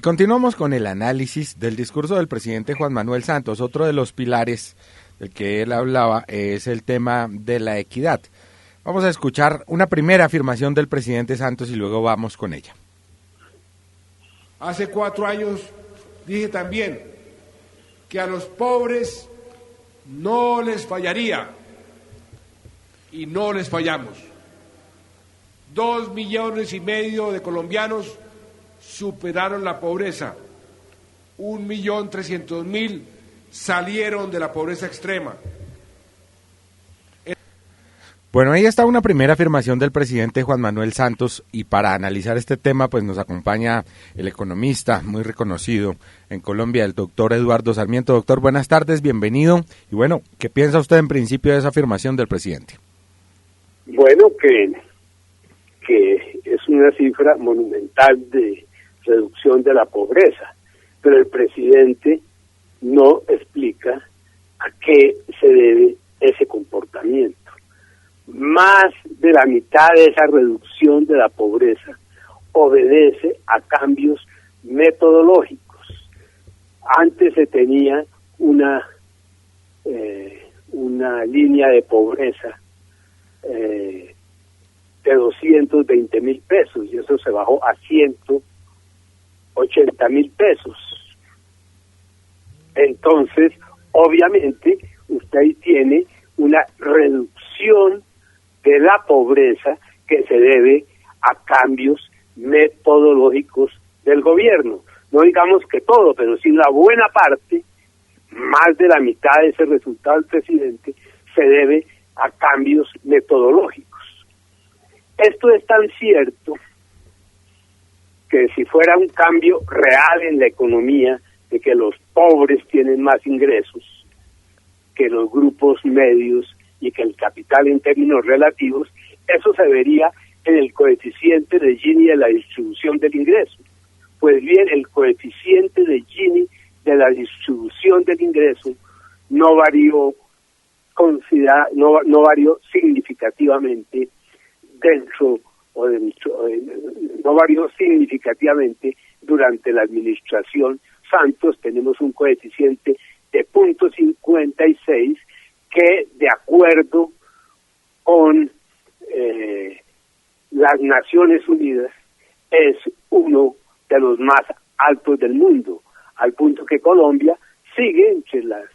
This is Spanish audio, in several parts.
Continuamos con el análisis del discurso del presidente Juan Manuel Santos. Otro de los pilares del que él hablaba es el tema de la equidad. Vamos a escuchar una primera afirmación del presidente Santos y luego vamos con ella. Hace 4 años dije también que a los pobres no les fallaría y no les fallamos. 2,5 millones de colombianos superaron la pobreza, 1.300.000 salieron de la pobreza extrema. Bueno, ahí está una primera afirmación del presidente Juan Manuel Santos, y para analizar este tema pues nos acompaña el economista muy reconocido en Colombia, el doctor Eduardo Sarmiento. Doctor, buenas tardes, bienvenido. Y bueno, ¿qué piensa usted en principio de esa afirmación del presidente? Bueno, que es una cifra monumental de reducción de la pobreza, pero el presidente no explica a qué se debe ese comportamiento. Más de la mitad de esa reducción de la pobreza obedece a cambios metodológicos. Antes se tenía una línea de pobreza de 220.000 pesos y eso se bajó a 180.000 pesos. Entonces, obviamente, usted ahí tiene una reducción de la pobreza que se debe a cambios metodológicos del gobierno. No digamos que todo, pero sí una buena parte, más de la mitad de ese resultado del presidente, se debe a cambios metodológicos. Esto es tan cierto que si fuera un cambio real en la economía, de que los pobres tienen más ingresos que los grupos medios y que el capital en términos relativos, eso se vería en el coeficiente de Gini de la distribución del ingreso. Pues bien, el coeficiente de Gini de la distribución del ingreso no varió significativamente no varió significativamente durante la administración Santos. Tenemos un coeficiente de 0.56 que, de acuerdo con las Naciones Unidas, es uno de los más altos del mundo, al punto que Colombia sigue entre las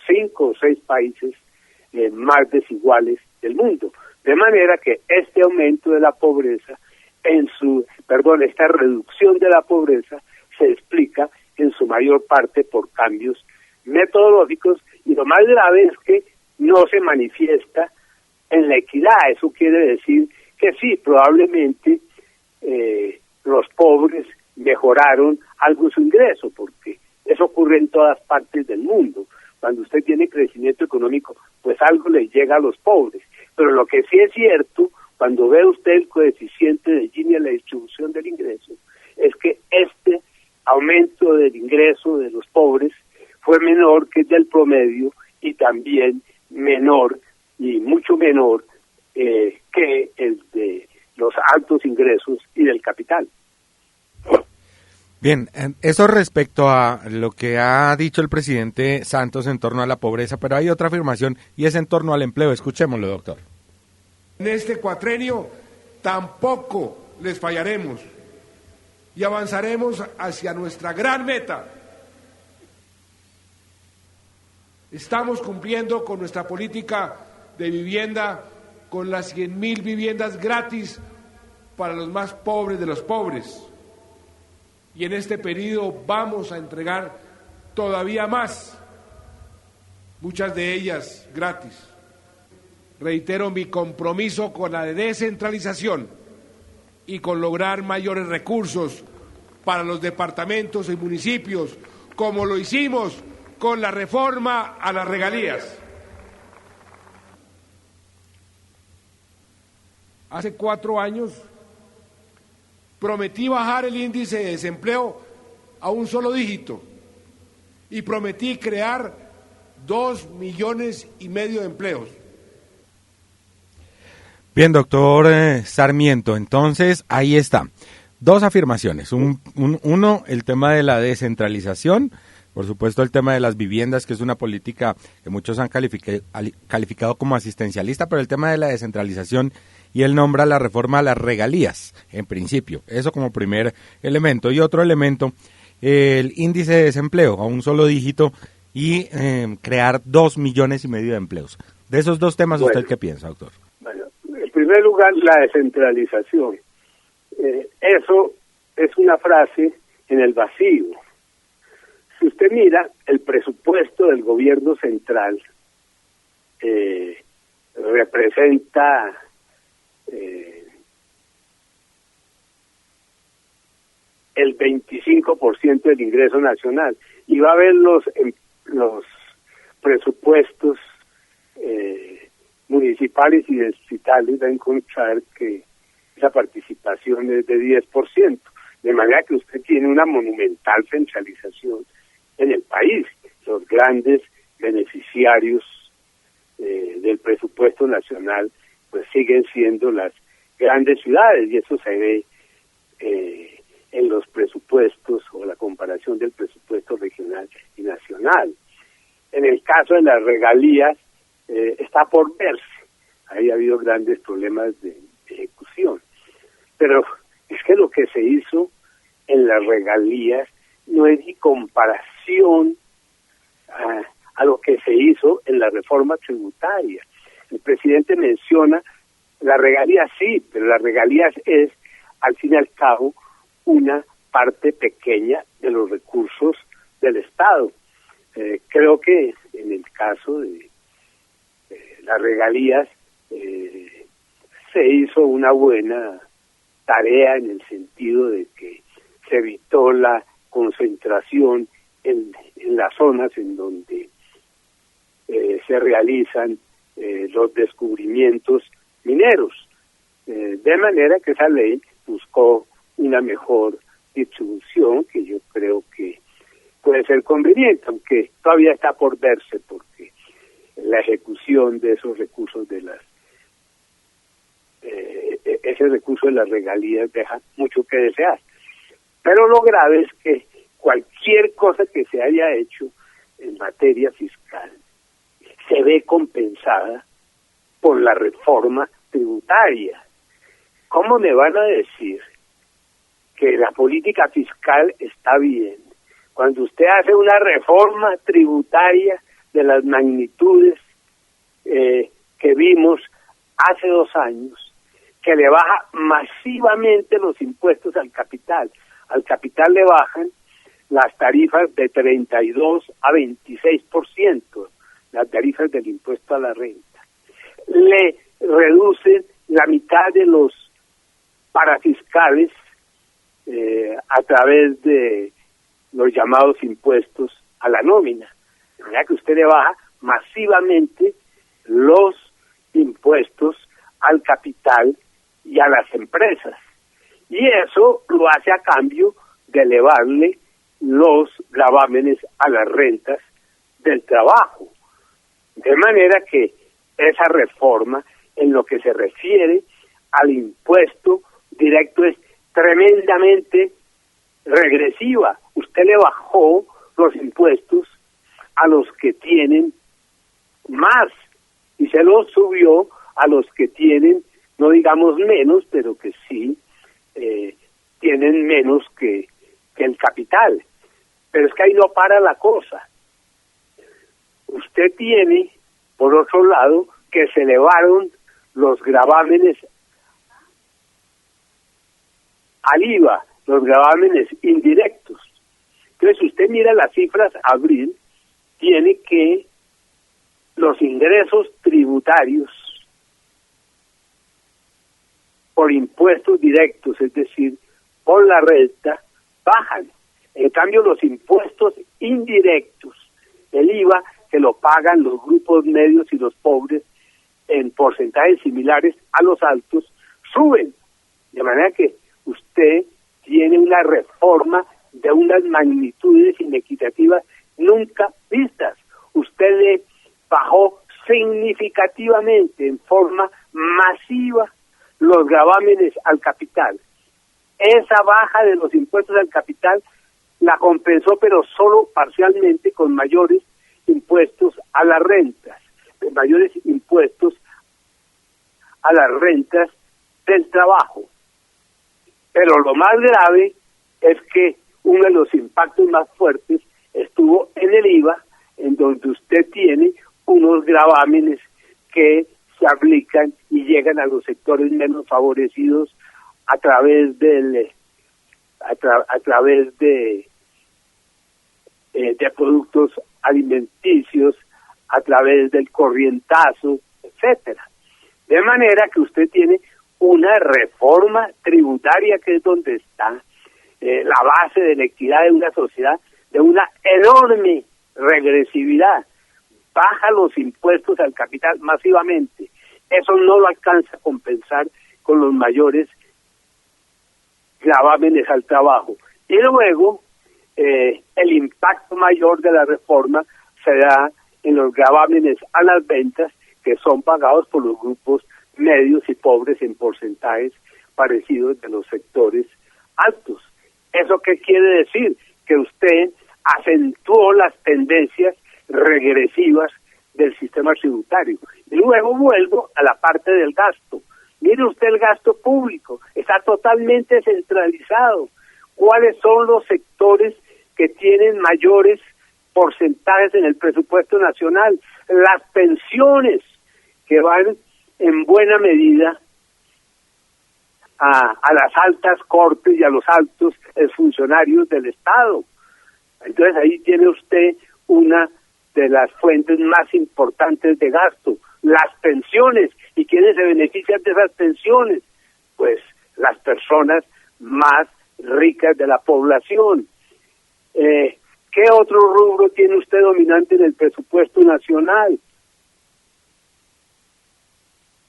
5 o 6 países más desiguales del mundo. De manera que este aumento de la pobreza, esta reducción de la pobreza se explica en su mayor parte por cambios metodológicos, y lo más grave es que no se manifiesta en la equidad. Eso quiere decir que sí, probablemente los pobres mejoraron algo su ingreso, porque eso ocurre en todas partes del mundo. Cuando usted tiene crecimiento económico, pues algo le llega a los pobres. Pero lo que sí es cierto, cuando ve usted el coeficiente de Gini en la distribución del ingreso, es que este aumento del ingreso de los pobres fue menor que el del promedio, y también menor y mucho menor que el de los altos ingresos y del capital. Bien, eso respecto a lo que ha dicho el presidente Santos en torno a la pobreza, pero hay otra afirmación y es en torno al empleo. Escuchémoslo, doctor. En este cuatrenio tampoco les fallaremos y avanzaremos hacia nuestra gran meta. Estamos cumpliendo con nuestra política de vivienda, con las 100.000 viviendas gratis para los más pobres de los pobres. Y en este periodo vamos a entregar todavía más, muchas de ellas gratis. Reitero mi compromiso con la descentralización y con lograr mayores recursos para los departamentos y municipios, como lo hicimos con la reforma a las regalías. Hace 4 años prometí bajar el índice de desempleo a un solo dígito y prometí crear 2,5 millones de empleos. Bien, doctor Sarmiento, entonces ahí está. Dos afirmaciones. Uno, el tema de la descentralización. Por supuesto, el tema de las viviendas, que es una política que muchos han calificado como asistencialista, pero el tema de la descentralización, y él nombra la reforma a las regalías, en principio. Eso como primer elemento. Y otro elemento, el índice de desempleo a un solo dígito y crear 2,5 millones de empleos. De esos dos temas, bueno, ¿usted qué piensa, doctor? Bueno, en primer lugar, la descentralización. Eso es una frase en el vacío. Si usted mira el presupuesto del gobierno central, representa el 25% del ingreso nacional, y va a ver los presupuestos municipales y distritales, va a encontrar que esa participación es de 10%, de manera que usted tiene una monumental centralización en el país. Los grandes beneficiarios del presupuesto nacional pues siguen siendo las grandes ciudades, y eso se ve en los presupuestos o la comparación del presupuesto regional y nacional. En el caso de las regalías, está por verse. Ahí ha habido grandes problemas de ejecución. Pero es que lo que se hizo en las regalías no es ni comparación a lo que se hizo en la reforma tributaria. El presidente menciona las regalías, sí, pero las regalías es, al fin y al cabo, una parte pequeña de los recursos del Estado. Creo que en el caso de las regalías se hizo una buena tarea en el sentido de que se evitó la concentración en las zonas en donde se realizan los descubrimientos mineros, de manera que esa ley buscó una mejor distribución, que yo creo que puede ser conveniente, aunque todavía está por verse, porque la ejecución de esos recursos ese recurso de las regalías deja mucho que desear. Pero lo grave es que cualquier cosa que se haya hecho en materia fiscal se ve compensada por la reforma tributaria. ¿Cómo me van a decir que la política fiscal está bien cuando usted hace una reforma tributaria de las magnitudes que vimos hace 2 años, que le baja masivamente los impuestos al capital? Al capital le bajan las tarifas de 32 a 26%, las tarifas del impuesto a la renta. Le reducen la mitad de los parafiscales a través de los llamados impuestos a la nómina. De manera que usted le baja masivamente los impuestos al capital y a las empresas. Y eso lo hace a cambio de elevarle los gravámenes a las rentas del trabajo. De manera que esa reforma, en lo que se refiere al impuesto directo, es tremendamente regresiva. Usted le bajó los impuestos a los que tienen más y se los subió a los que tienen, no digamos menos, pero que sí tienen menos que el capital. Pero es que ahí no para la cosa. Usted tiene, por otro lado, que se elevaron los gravámenes al IVA, los gravámenes indirectos. Entonces, si usted mira las cifras abril, tiene que los ingresos tributarios por impuestos directos, es decir, por la renta, bajan. En cambio, los impuestos indirectos, el IVA, que lo pagan los grupos medios y los pobres en porcentajes similares a los altos, suben. De manera que usted tiene una reforma de unas magnitudes inequitativas nunca vistas. Usted le bajó significativamente, en forma masiva, los gravámenes al capital. esa baja de los impuestos al capital la compensó, pero solo parcialmente, con mayores impuestos a las rentas, mayores impuestos a las rentas del trabajo. Pero lo más grave es que uno de los impactos más fuertes estuvo en el IVA, en donde usted tiene unos gravámenes que se aplican y llegan a los sectores menos favorecidos a través de productos alimenticios, a través del corrientazo, etcétera. De manera que usted tiene una reforma tributaria que es donde está la base de la equidad de una sociedad, de una enorme regresividad. Baja los impuestos al capital masivamente. Eso no lo alcanza a compensar con los mayores gravámenes al trabajo. Y luego, el impacto mayor de la reforma se da en los gravámenes a las ventas, que son pagados por los grupos medios y pobres en porcentajes parecidos de los sectores altos. ¿Eso qué quiere decir? Que usted acentuó las tendencias regresivas del sistema tributario. Y luego vuelvo a la parte del gasto. Mire usted el gasto público, está totalmente centralizado. ¿Cuáles son los sectores que tienen mayores porcentajes en el presupuesto nacional? Las pensiones, que van en buena medida a las altas cortes y a los altos funcionarios del Estado. Entonces ahí tiene usted una de las fuentes más importantes de gasto, las pensiones. ¿Y quiénes se benefician de esas pensiones? Pues las personas más ricas de la población. ¿Qué otro rubro tiene usted dominante en el presupuesto nacional?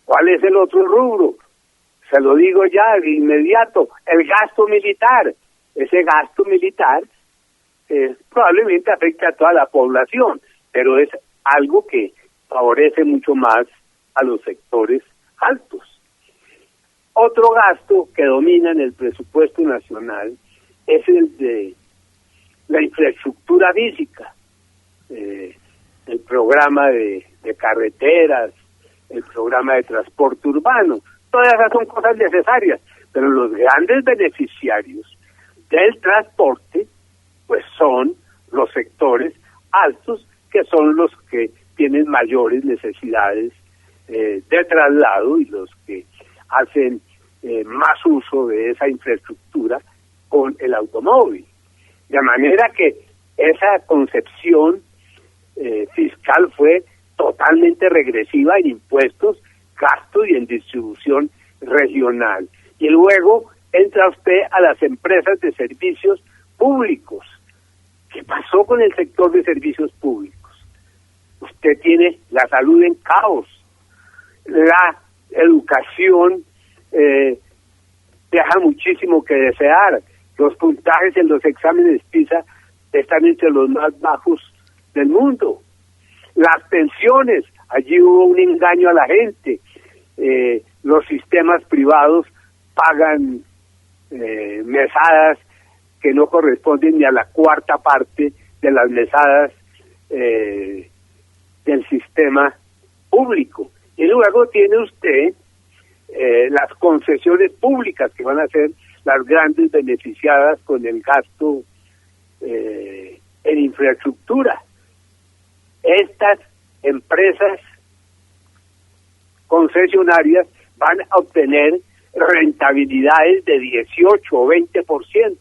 ¿Cuál es el otro rubro? Se lo digo ya de inmediato, el gasto militar. Ese gasto militar probablemente afecta a toda la población, pero es algo que favorece mucho más a los sectores altos. Otro gasto que domina en el presupuesto nacional es el de la infraestructura física, el programa de carreteras, el programa de transporte urbano. Todas esas son cosas necesarias, pero los grandes beneficiarios del transporte pues son los sectores altos, que son los que tienen mayores necesidades de traslado y los que hacen más uso de esa infraestructura con el automóvil. De manera que esa concepción fiscal fue totalmente regresiva en impuestos, gastos y en distribución regional. Y luego entra usted a las empresas de servicios públicos. ¿Qué pasó con el sector de servicios públicos? Usted tiene la salud en caos, la educación deja muchísimo que desear, los puntajes en los exámenes PISA están entre los más bajos del mundo. Las pensiones, allí hubo un engaño a la gente, los sistemas privados pagan mesadas que no corresponden ni a la cuarta parte de las mesadas del sistema público. Y luego tiene usted las concesiones públicas, que van a ser las grandes beneficiadas con el gasto en infraestructura. Estas empresas concesionarias van a obtener rentabilidades de 18 o 20%.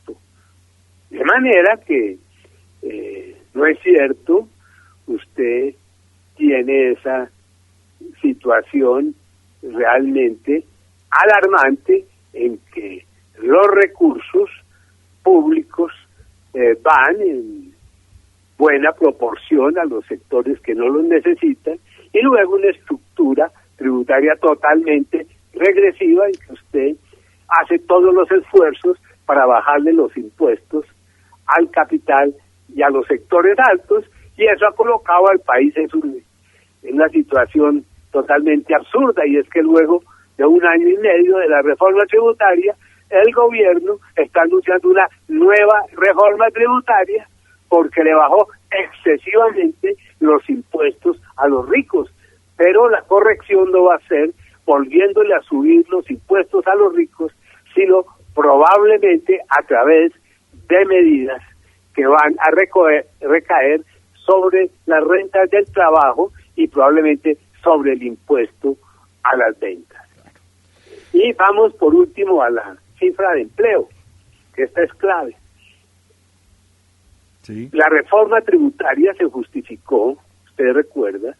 De manera que no es cierto, usted tiene esa situación realmente alarmante en que los recursos públicos van en buena proporción a los sectores que no los necesitan, y luego una estructura tributaria totalmente regresiva en que usted hace todos los esfuerzos para bajarle los impuestos al capital y a los sectores altos, y eso ha colocado al país en una situación totalmente absurda, y es que luego de un año y medio de la reforma tributaria, el gobierno está anunciando una nueva reforma tributaria porque le bajó excesivamente los impuestos a los ricos, pero la corrección no va a ser volviéndole a subir los impuestos a los ricos, sino probablemente a través de medidas que van a recaer sobre las rentas del trabajo y probablemente sobre el impuesto a las ventas. Y vamos por último a la cifra de empleo, que esta es clave. Sí. La reforma tributaria se justificó, usted recuerda,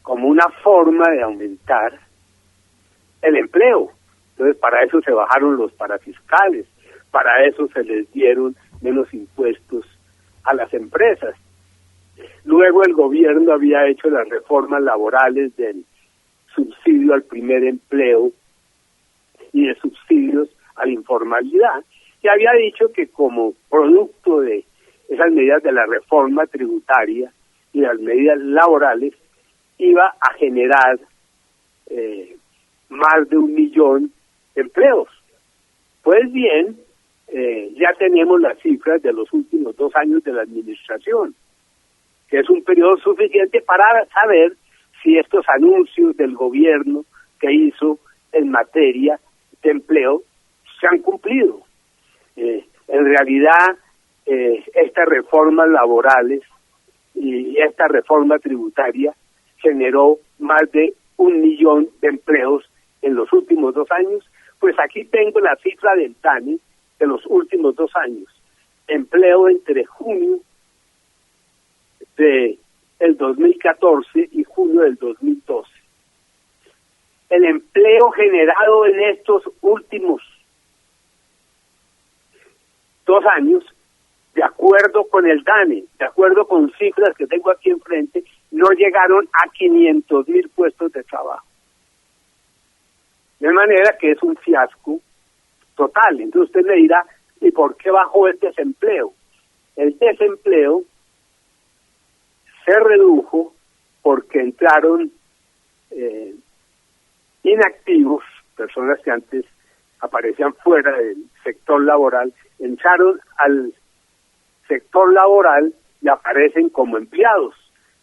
como una forma de aumentar el empleo. Entonces, para eso se bajaron los parafiscales, para eso se les dieron menos impuestos a las empresas. Luego el gobierno había hecho las reformas laborales del subsidio al primer empleo y de subsidios a la informalidad, y había dicho que como producto de esas medidas de la reforma tributaria y las medidas laborales iba a generar más de 1 millón de empleos. Pues bien, ya tenemos las cifras de los últimos 2 años de la administración, que es un periodo suficiente para saber si estos anuncios del gobierno que hizo en materia de empleo se han cumplido. En realidad, estas reformas laborales y esta reforma tributaria generó más de 1 millón de empleos en los últimos 2 años. Pues aquí tengo la cifra del DANE de los últimos 2 años. Empleo entre junio del 2014 y junio del 2012. El empleo generado en estos últimos 2 años, de acuerdo con el DANE, de acuerdo con cifras que tengo aquí enfrente, no llegaron a 500,000 puestos de trabajo. De manera que es un fiasco total. Entonces usted me dirá, ¿y por qué bajó el desempleo? El desempleo se redujo porque entraron inactivos, personas que antes aparecían fuera del sector laboral, entraron al sector laboral y aparecen como empleados.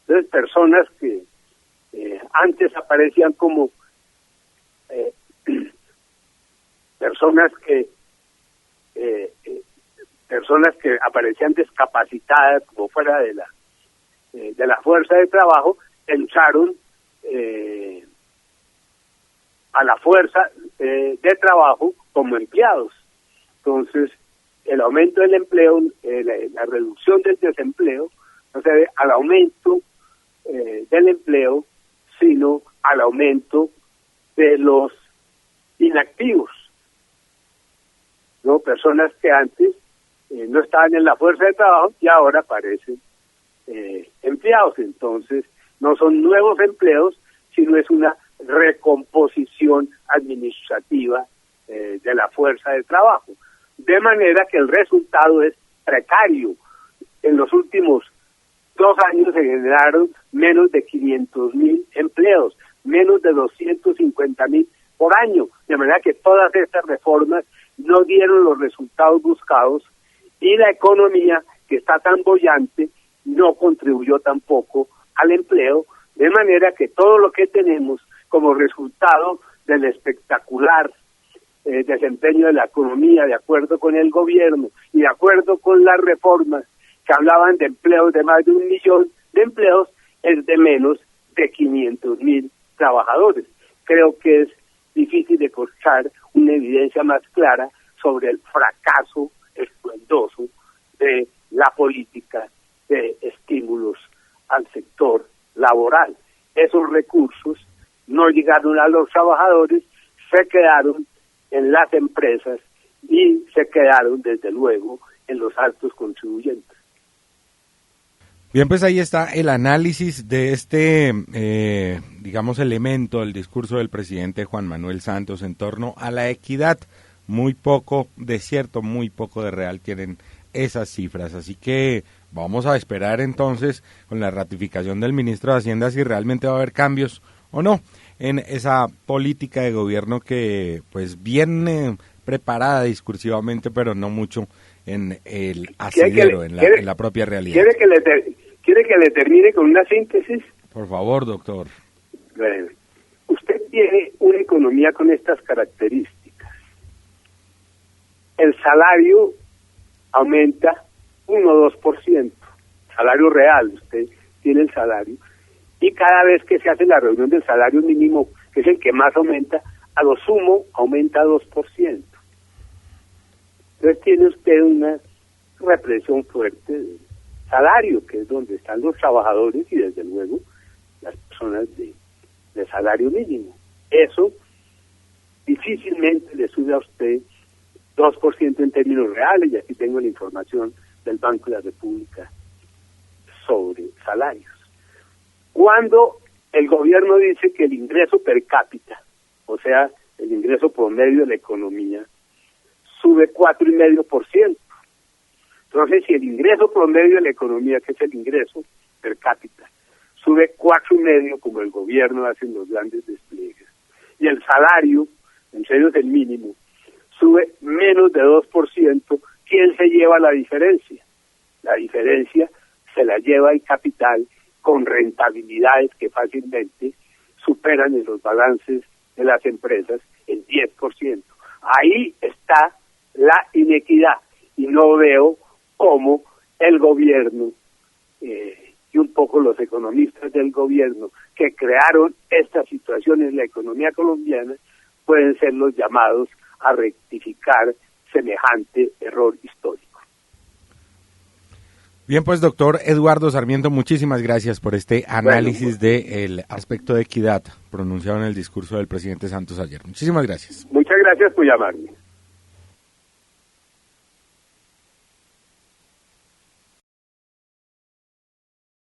Entonces, personas que antes aparecían como personas que aparecían discapacitadas como fuera de la fuerza de trabajo, entraron a la fuerza de trabajo como empleados. Entonces, el aumento del empleo, la reducción del desempleo, no se debe al aumento del empleo, sino al aumento de los inactivos, ¿no? Personas que antes no estaban en la fuerza de trabajo y ahora aparecen empleados. Entonces, no son nuevos empleos, sino es una recomposición administrativa de la fuerza de trabajo. De manera que el resultado es precario. En los últimos 2 años se generaron menos de 500,000 empleos, menos de 250,000 por año. De manera que todas estas reformas no dieron los resultados buscados y la economía, que está tan boyante, no contribuyó tampoco al empleo. De manera que todo lo que tenemos como resultado del espectacular desempeño de la economía, de acuerdo con el gobierno y de acuerdo con las reformas que hablaban de empleos de más de 1 millón de empleos, es de menos de 500,000 trabajadores. Creo que es difícil de encontrar una evidencia más clara sobre el fracaso estruendoso de la política de estímulos al sector laboral. Esos recursos no llegaron a los trabajadores, se quedaron en las empresas y se quedaron, desde luego, en los altos contribuyentes. Bien, pues ahí está el análisis de este, digamos, elemento del discurso del presidente Juan Manuel Santos en torno a la equidad. Muy poco de cierto, muy poco de real tienen esas cifras. Así que vamos a esperar entonces con la ratificación del ministro de Hacienda si realmente va a haber cambios o no en esa política de gobierno que pues bien preparada discursivamente, pero no mucho en el asidero, en la propia realidad. ¿Quiere que le termine con una síntesis? Por favor, doctor. Bueno, usted tiene una economía con estas características. El salario aumenta 1 o 2%, salario real, usted tiene el salario, y cada vez que se hace la reunión del salario mínimo, que es el que más aumenta, a lo sumo aumenta 2%. Entonces tiene usted una represión fuerte del salario, que es donde están los trabajadores y desde luego las personas de salario mínimo. Eso difícilmente le sube a usted 2% en términos reales, y aquí tengo la información del Banco de la República sobre salarios. Cuando el gobierno dice que el ingreso per cápita, o sea, el ingreso promedio de la economía, sube 4,5%. Entonces, si el ingreso promedio de la economía, que es el ingreso per cápita, sube 4,5%, como el gobierno hace en los grandes despliegues, y el salario, en serio es el mínimo, sube menos de 2%, ¿quién se lleva la diferencia? La diferencia se la lleva el capital con rentabilidades que fácilmente superan en los balances de las empresas el 10%. Ahí está la inequidad, y no veo cómo el gobierno y un poco los economistas del gobierno que crearon esta situación en la economía colombiana pueden ser los llamados a rectificar semejante error histórico. Bien, pues doctor Eduardo Sarmiento, muchísimas gracias por este análisis del aspecto de equidad pronunciado en el discurso del presidente Santos ayer. Muchísimas gracias. Muchas gracias por llamarme.